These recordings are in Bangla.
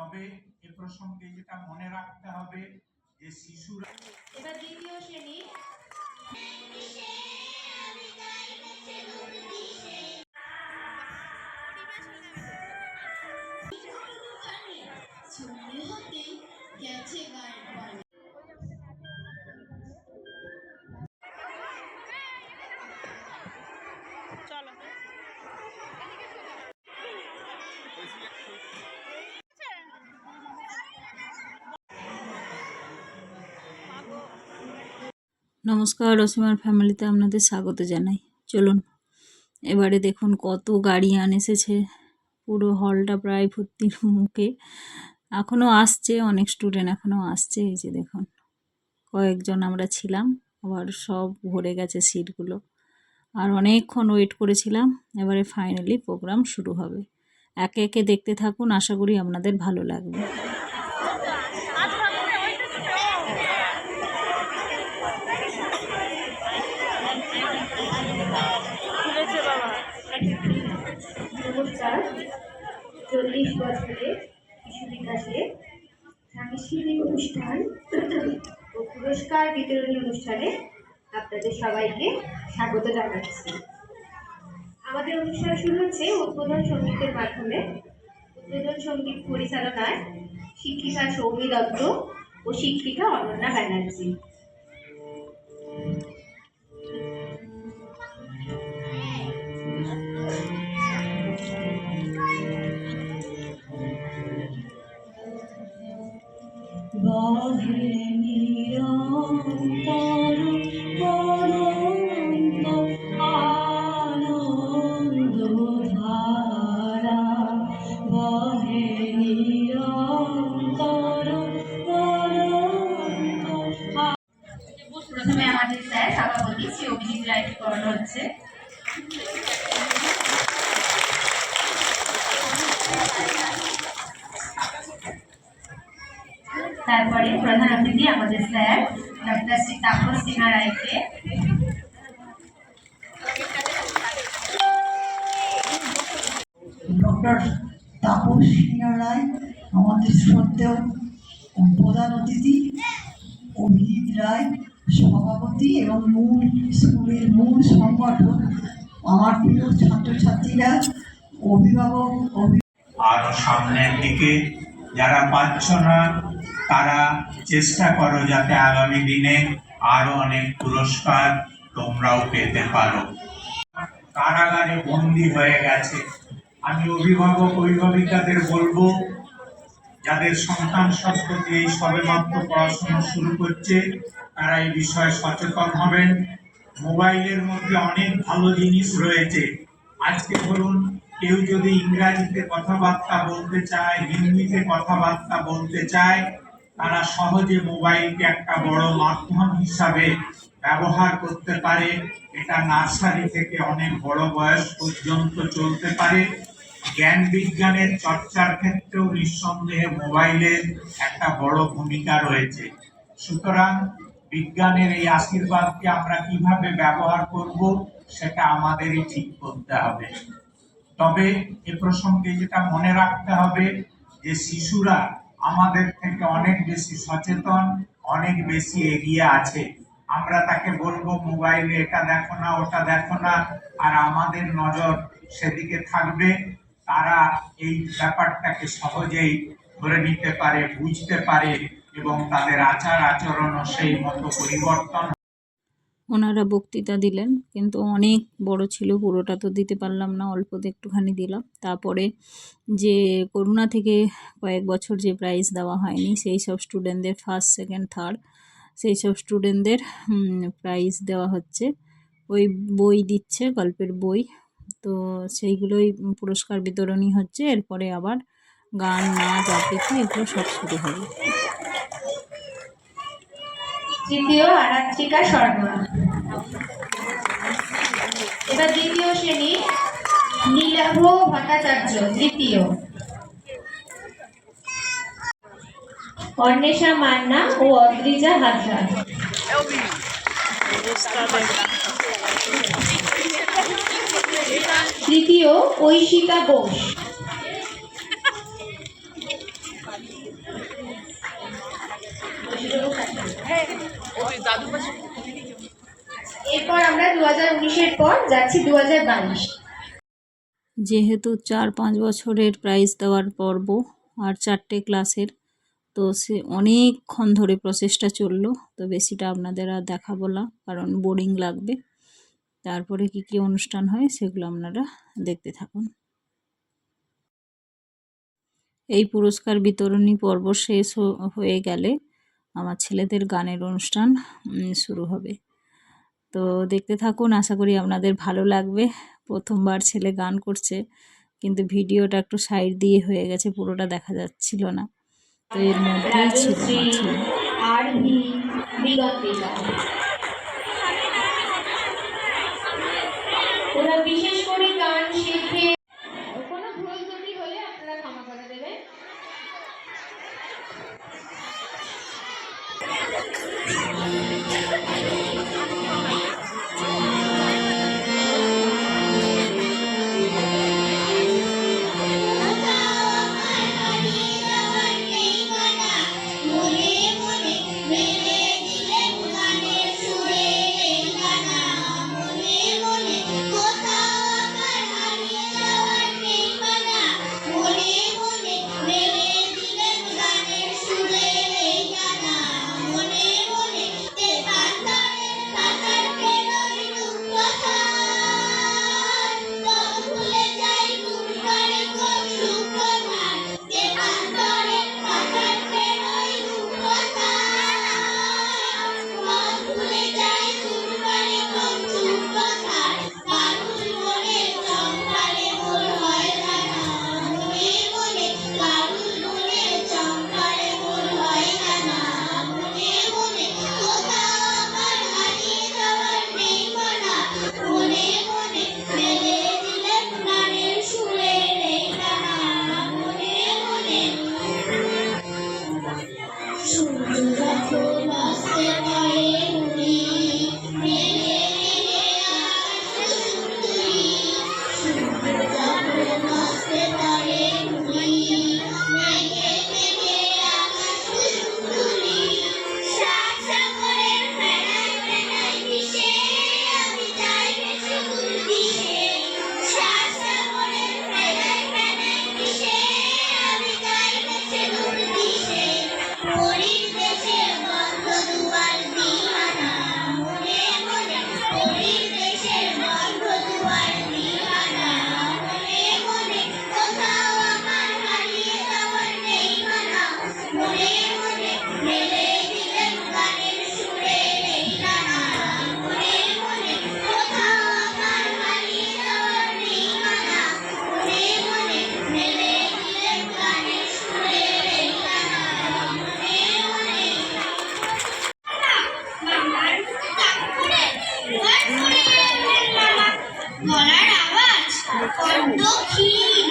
তবে এ প্রসঙ্গে যেটা মনে রাখতে হবে যে শিশুরা এবার দ্বিতীয় শ্রেণী নমস্কার, অসীমার ফ্যামিলিতে আপনাদের স্বাগত জানাই। চলুন এবারে দেখুন কত গাড়িয়ান এসেছে, পুরো হলটা প্রায় ভর্তির মুখে। এখনও আসছে, অনেক স্টুডেন্ট এখনও আসছে। এই যে দেখুন কয়েকজন আমরা ছিলাম, আবার সব ভরে গেছে সিটগুলো। আর অনেকক্ষণ ওয়েট করেছিলাম, এবারে ফাইনালি প্রোগ্রাম শুরু হবে। একে একে দেখতে থাকুন, আশা করি আপনাদের ভালো লাগবে। নমস্কার। 40 বছরের শিশু বিকাশে সাংস্কৃতিক অনুষ্ঠান ও পুরস্কার বিতরণী অনুষ্ঠানে আপনাদের সবাইকে স্বাগত জানাচ্ছি। আমাদের অনুষ্ঠান শুরু হচ্ছে উদ্বোধন সঙ্গীতের মাধ্যমে। উদ্বোধন সঙ্গীত পরিচালনায় শিক্ষিকা সৌমি দত্ত ও শিক্ষিকা অনন্যা ব্যানার্জি। প্রথমে আমাদের স্যার সভাপতি শ্রী অভিজিৎ রায়কে করানো হচ্ছে। তারপরে প্রধান অতিথি আমাদের স্যার ডক্টর শ্রী তাপস সিনহা রায়কে। ডক্টর তাপস সিনহা রায় আমাদের শ্রদ্ধেয় প্রধান অতিথি, অভিজিৎ রায় সভাপতি এবং স্কুলের মূল সংগঠক, আমার প্রিয় ছাত্রছাত্রীরা, অভিভাবক, আরো সামনের দিকে যারা পাচ্ছ না তারা চেষ্টা করো যাতে আগামী দিনে আরো অনেক পুরস্কার তোমরাও পেতে পারো। কারাগারে বন্দী হয়ে গেছে, আমি অভিভাবক অভিভাবিকাদের বলবো যাদের সন্তান সন্ততি এই সবেমাত্র পড়াশোনা শুরু করছে তারা এই বিষয়ে সচেতন হবেন। মোবাইলের মধ্যে অনেক ভালো জিনিস রয়েছে। আজকে ধরুন কেউ যদি ইংরাজিতে কথাবার্তা বলতে চায়, হিন্দিতে কথাবার্তা বলতে চায়, তারা সহজে মোবাইলকে একটা বড় মাধ্যম হিসাবে ব্যবহার করতে পারে। এটা নার্সারি থেকে অনেক বড় বয়স পর্যন্ত চলতে পারে। জ্ঞান বিজ্ঞানের চর্চার ক্ষেত্রেও নিঃসন্দেহে মোবাইলের একটা বড় ভূমিকা রয়েছে। সুতরাং বিজ্ঞানের এই আশীর্বাদকে আমরা কিভাবে ব্যবহার করব সেটা আমাদেরই ঠিক করতে হবে। তবে এ প্রসঙ্গে যেটা মনে রাখতে হবে যে শিশুরা আমাদের থেকে অনেক বেশি সচেতন, অনেক বেশি এগিয়ে আছে। আমরা তাকে বলবো মোবাইলে এটা দেখো না, ওটা দেখো না, আর আমাদের নজর সেদিকে থাকবে। তারা এই ব্যাপারটাকে সহজেই ধরে নিতে পারে, বুঝতে পারে এবং তাদের আচার আচরণও সেই মতো পরিবর্তন। ওনারা বক্তৃতা দিলেন, কিন্তু অনেক বড় ছিল, পুরোটা তো দিতে পারলাম না, অল্পতে একটুখানি দিলাম। তারপরে যে করোনা থেকে কয়েক বছর যে প্রাইজ দেওয়া হয়নি, সেই সব স্টুডেন্টদের ফার্স্ট, সেকেন্ড, থার্ড, সেই সব স্টুডেন্টদের প্রাইজ দেওয়া হচ্ছে। ওই বই দিচ্ছে, গল্পের বই, তো সেইগুলোই পুরস্কার বিতরণী হচ্ছে। এরপরে আবার গান, নাচ, আবৃত্তি এগুলো সব শুরু হবে। তৃতীয় আরাত্রিকা শর্মা। এবার দ্বিতীয় শ্রেণী নীলাভ ভট্টাচার্য তৃতীয়, অন্বেষা মান্না ও অদ্রিজা হাজরা। তৃতীয় ঐশিকা বোস। এরপর আমরা 2019-এর পর যাচ্ছি 2022। যেহেতু 4-5 বছরের প্রাইজ দেওয়ার পর্ব আর 4টে ক্লাসের, তো সে অনেকক্ষণ ধরে প্রসেসটা চললো, তো বেশিটা আপনাদের আর দেখাবো না কারণ বোরিং লাগবে। তারপরে কি কি অনুষ্ঠান হয় সেগুলো আপনারা দেখতে থাকুন। এই পুরস্কার বিতরণী পর্ব শেষ হয়ে গেলে আমার ছেলেদের গানের অনুষ্ঠান শুরু হবে। তো দেখতে থাকুন, আশা করি আপনাদের ভালো লাগবে। প্রথমবার ছেলে গান করছে, কিন্তু ভিডিওটা একটু সাইড দিয়ে হয়ে গেছে, পুরোটা দেখা যাচ্ছিল না, তো এর মধ্যেই ছিল আমার ছেলে। আর ওরা বিশেষ করে গান শেখে, কোনো ভুল ত্রুটি হলে আপনারা ক্ষমা করে দেবেন। গলার আওয়াজ বড্ড ক্ষীণ।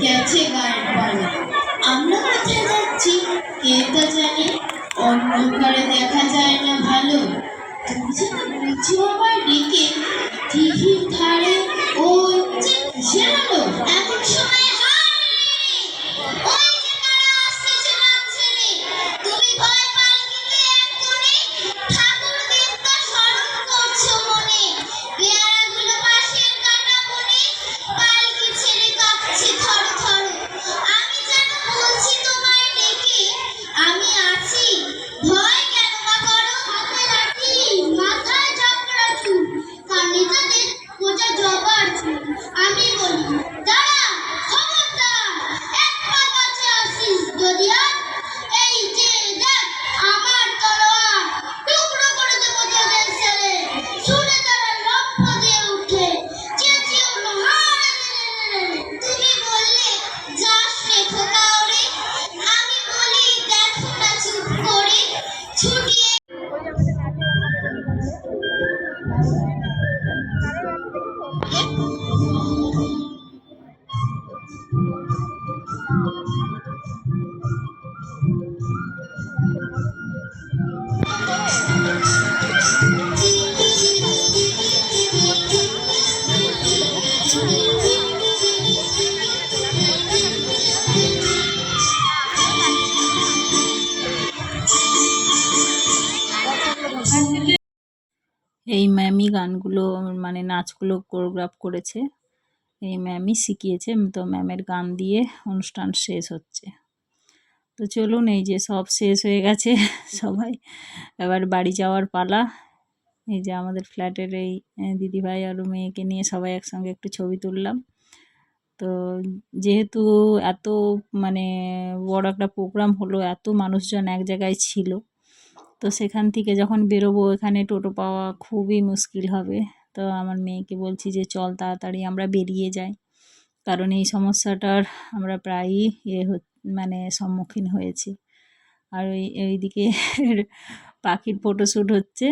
গেছে গায়ের পালা, আমরা কোথায় যাচ্ছি কে তা জানে, অন্ধকারে দেখা যায় না ভালো। তুমি যেন বুঝি আবার ডেকে দিঘির ধারে ওই যে কিসের আলো, এমন সময় তুমি ভয় পাল্টিতে এক কোণে ঠাকুর দেবতা স্মরণ করছো মনে, পেয়ারাগুলো পাশের কাটা বনে পালকি ছেড়ে কাঁপছে থর থর। আমি যেন বলছি তোমায় ডেকে, আমি আছি, ভয় কেন বা করো। হাতে লাঠি, মাথায় চাপড়া চুল, কানে তাদের গোজা জবার চুল। আমি বলি দাঁড়া, ফুটিয়ে এই ম্যামই গানগুলো মানে নাচগুলো কোরিওগ্রাফ করেছে, এই ম্যামই শিখিয়েছে। তো ম্যামের গান দিয়ে অনুষ্ঠান শেষ হচ্ছে। তো চলুন, এই যে সব শেষ হয়ে গেছে সবাই এবার বাড়ি যাওয়ার পালা। এই যে আমাদের ফ্ল্যাটের এই দিদিভাই আর মেয়েকে নিয়ে সবাই একসঙ্গে একটু ছবি তুললাম। তো যেহেতু এত মানে বড় একটা প্রোগ্রাম হলো, এত মানুষজন এক জায়গায় ছিল, তো সেখান থেকে যখন বেরোবো এখানে টোটো পাওয়া খুবই মুশকিল হবে। তো আমার মেয়েকে বলছি যে চল তাড়াতাড়ি আমরা বেরিয়ে যাই, কারণ এই সমস্যাটার আমরা প্রায়ই মানে সম্মুখীন হয়েছি। আর এইদিকে পাখির ফটোশ্যুট হচ্ছে।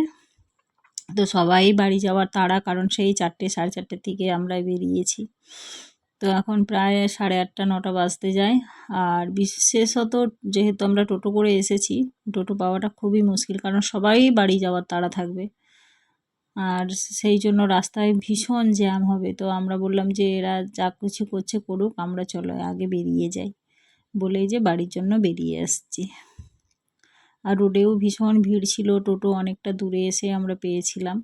তো সবাই বাড়ি যাওয়ার তাড়া, কারণ সেই 4টে সাড়ে 4টের থেকে আমরা বেরিয়েছি। তো এখন প্রায় 8:30 9টা বাজতে যায়। আর বিশেষত যেহেতু আমরা টোটো করে এসেছি, টোটো পাওয়াটা খুবই মুশকিল, কারণ সবাই বাড়ি যাওয়ার তাড়া থাকবে। আর সেই জন্য রাস্তায় ভীষণ জ্যাম হবে। তো আমরা বললাম যে এরা যা কিছু করছে করুক, আমরা চলো আগে বেরিয়ে যাই, বলেই যে বাড়ির জন্য বেরিয়ে আসছি। আর রোডেও ভীষণ ভিড় ছিল, টোটো অনেকটা দূরে এসে আমরা পেয়েছিলাম।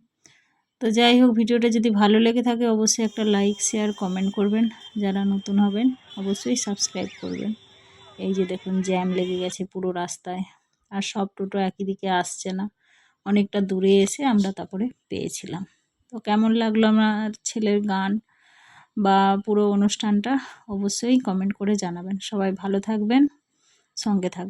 তো যাই হোক, ভিডিওটা যদি ভালো লেগে থাকে অবশ্যই একটা লাইক শেয়ার কমেন্ট করবেন, যারা নতুন হবেন অবশ্যই সাবস্ক্রাইব করবেন। এই যে দেখুন জ্যাম লেগে গেছে পুরো রাস্তায়, আর সব টোটো একই দিকে আসছে না, অনেকটা দূরে এসে আমরা তারপরে পেয়েছিলাম। তো কেমন লাগলো আমার ছেলের গান বা পুরো অনুষ্ঠানটা অবশ্যই কমেন্ট করে জানাবেন। সবাই ভালো থাকবেন, সঙ্গে থাকবেন।